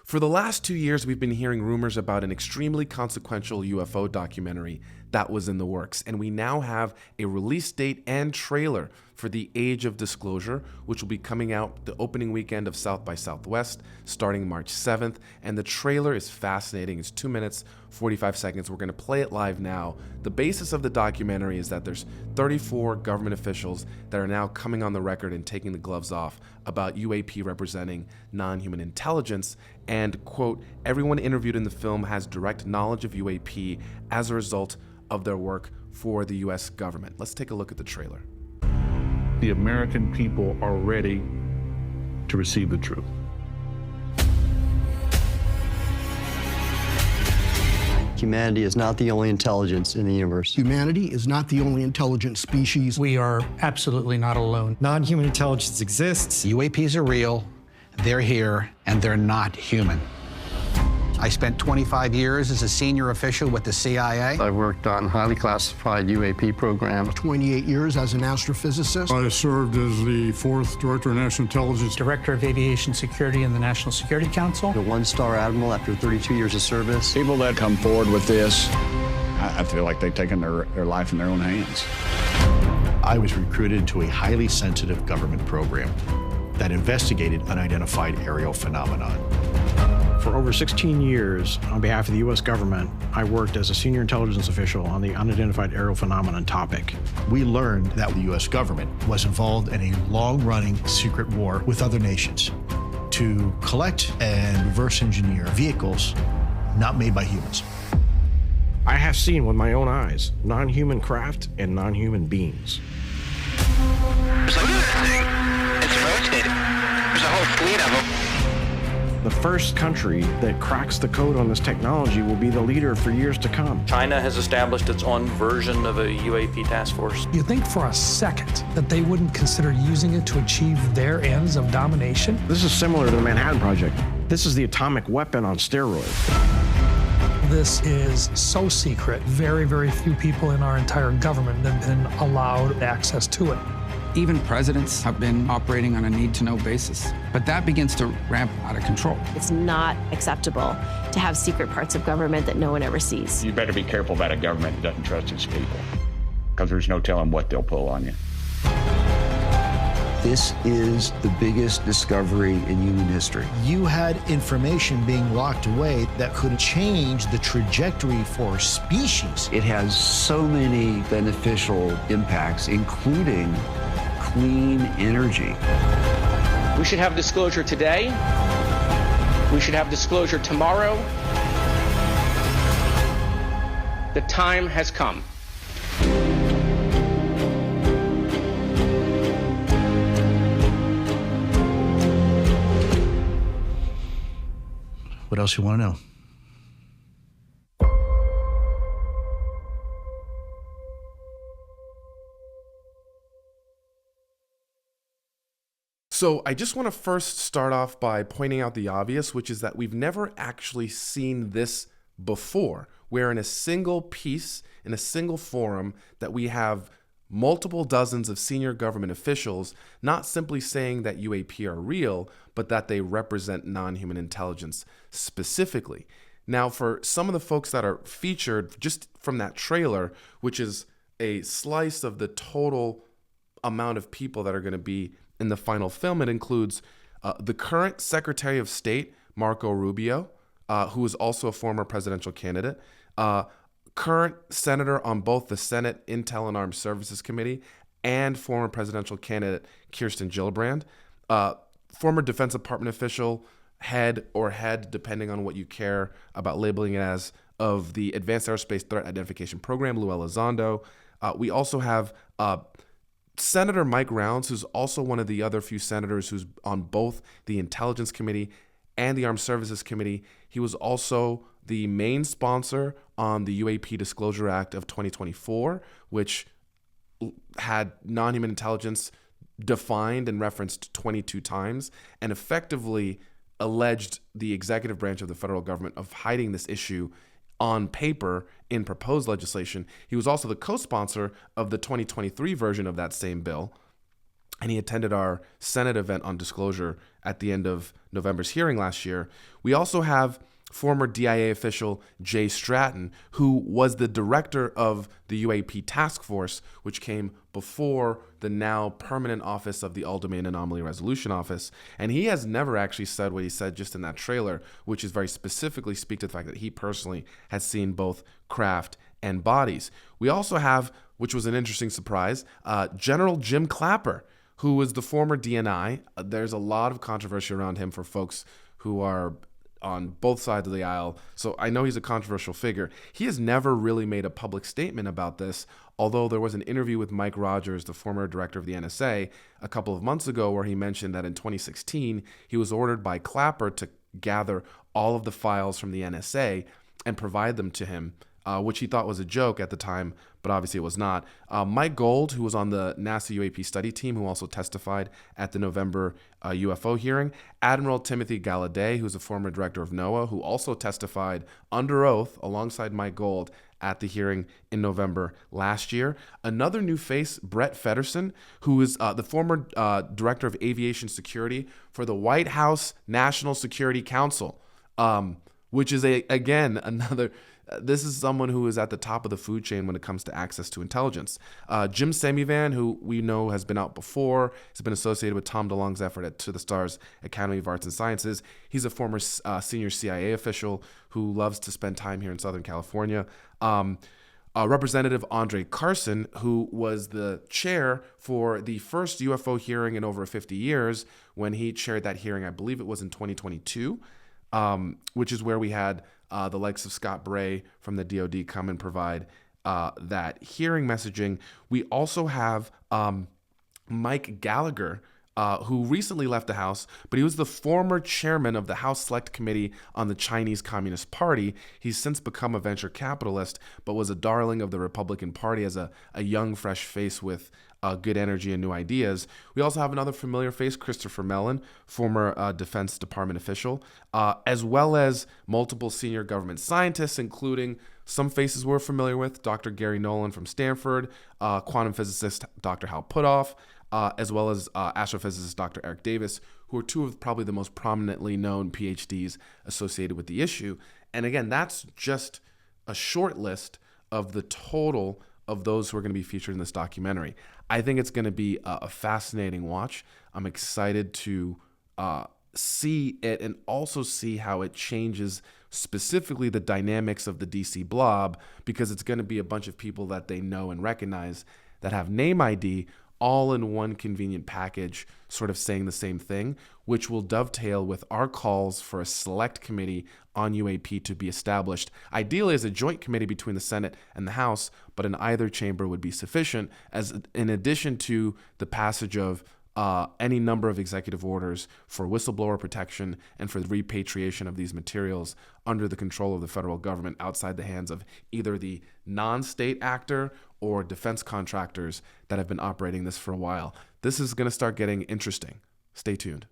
For the last 2 years, we've been hearing rumors about an extremely consequential UFO documentary that was in the works, and we now have a release date and trailer for The Age of Disclosure, which will be coming out the opening weekend of South by Southwest, starting March 7th, and the trailer is fascinating. It's 2 minutes, 45 seconds. We're going to play it live now. The basis of the documentary is that there's 34 government officials that are now coming on the record and taking the gloves off about UAP representing non-human intelligence, and, quote, everyone interviewed in the film has direct knowledge of UAP as a result of their work for the US government. Let's take a look at the trailer. The American people are ready to receive the truth. Humanity is not the only intelligence in the universe. Humanity is not the only intelligent species. We are absolutely not alone. Non-human intelligence exists. UAPs are real, they're here, and they're not human. I spent 25 years as a senior official with the CIA. I worked on highly classified UAP programs. 28 years as an astrophysicist. I served as the 4th Director of National Intelligence. Director of Aviation Security in the National Security Council. A one-star admiral after 32 years of service. People that come forward with this, I feel like they've taken their life in their own hands. I was recruited to a highly sensitive government program that investigated unidentified aerial phenomenon. For over 16 years, on behalf of the U.S. government, I worked as a senior intelligence official on the unidentified aerial phenomenon topic. We learned that the U.S. government was involved in a long-running secret war with other nations to collect and reverse engineer vehicles not made by humans. I have seen with my own eyes non-human craft and non-human beings. Look at that thing. It's rotating. There's a whole fleet of them. The first country that cracks the code on this technology will be the leader for years to come. China has established its own version of a UAP task force. You think for a second that they wouldn't consider using it to achieve their ends of domination? This is similar to the Manhattan Project. This is the atomic weapon on steroids. This is so secret. Very, very few people in our entire government have been allowed access to it. Even presidents have been operating on a need-to-know basis, but that begins to ramp out of control. It's not acceptable to have secret parts of government that no one ever sees. You better be careful about a government that doesn't trust its people, because there's no telling what they'll pull on you. This is the biggest discovery in human history. You had information being locked away that could change the trajectory for species. It has so many beneficial impacts, including clean energy. We should have disclosure today. We should have disclosure tomorrow. The time has come. What else you want to know? So I just want to first start off by pointing out the obvious, which is that we've never actually seen this before, where in a single piece, in a single forum, that we have multiple dozens of senior government officials not simply saying that UAP are real, but that they represent non-human intelligence specifically. Now, for some of the folks that are featured just from that trailer, which is a slice of the total amount of people that are going to be in the final film, it includes the current Secretary of State, Marco Rubio, who is also a former presidential candidate, current senator on both the Senate Intel and Armed Services Committee, and former presidential candidate Kirsten Gillibrand, former Defense Department official, head, depending on what you care about labeling it as, of the Advanced Aerospace Threat Identification Program, Lou Elizondo. We also have Senator Mike Rounds, who's also one of the other few senators who's on both the Intelligence Committee and the Armed Services Committee. He was also the main sponsor on the UAP Disclosure Act of 2024, which had non-human intelligence defined and referenced 22 times and effectively alleged the executive branch of the federal government of hiding this issue on paper in proposed legislation. He was also the co-sponsor of the 2023 version of that same bill. and he attended our Senate event on disclosure at the end of November's hearing last year. We also have former DIA official Jay Stratton, who was the director of the UAP task force, which came before the now permanent office of the All-Domain Anomaly Resolution Office. And he has never actually said what he said just in that trailer, which is very specifically speak to the fact that he personally has seen both craft and bodies. We also have, which was an interesting surprise, General Jim Clapper, who was the former DNI. There's a lot of controversy around him for folks who are on both sides of the aisle, so I know he's a controversial figure. He has never really made a public statement about this, although there was an interview with Mike Rogers, the former director of the NSA, a couple of months ago where he mentioned that in 2016, he was ordered by Clapper to gather all of the files from the NSA and provide them to him, which he thought was a joke at the time, but obviously it was not. Mike Gold, who was on the NASA UAP study team, who also testified at the November UFO hearing. Admiral Timothy Gallaudet, who's a former director of NOAA, who also testified under oath alongside Mike Gold at the hearing in November last year. Another new face, Brett Feddersen, who is the former director of aviation security for the White House National Security Council, which is again another. This is someone who is at the top of the food chain when it comes to access to intelligence. Jim Semivan, who we know has been out before, has been associated with Tom DeLonge's effort at To the Stars Academy of Arts and Sciences. He's a former senior CIA official who loves to spend time here in Southern California. Representative Andre Carson, who was the chair for the first UFO hearing in over 50 years when he chaired that hearing, I believe it was in 2022, which is where we had the likes of Scott Bray from the DoD come and provide that hearing messaging. We also have Mike Gallagher, who recently left the House, but he was the former chairman of the House Select Committee on the Chinese Communist Party. He's since become a venture capitalist, but was a darling of the Republican Party as a young, fresh face with good energy and new ideas. We also have another familiar face, Christopher Mellon, former Defense Department official, as well as multiple senior government scientists, including some faces we're familiar with, Dr. Gary Nolan from Stanford, quantum physicist Dr. Hal Puthoff, as well as astrophysicist Dr. Eric Davis, who are two of probably the most prominently known PhDs associated with the issue. And again, that's just a short list of the total of those who are going to be featured in this documentary. I think it's going to be a fascinating watch. I'm excited to see it and also see how it changes specifically the dynamics of the DC blob, because it's going to be a bunch of people that they know and recognize that have name ID all in one convenient package, sort of saying the same thing, which will dovetail with our calls for a select committee on UAP to be established, ideally as a joint committee between the Senate and the House, but in either chamber would be sufficient, as in addition to the passage of any number of executive orders for whistleblower protection and for the repatriation of these materials under the control of the federal government outside the hands of either the non-state actor or defense contractors that have been operating this for a while. This is going to start getting interesting. Stay tuned.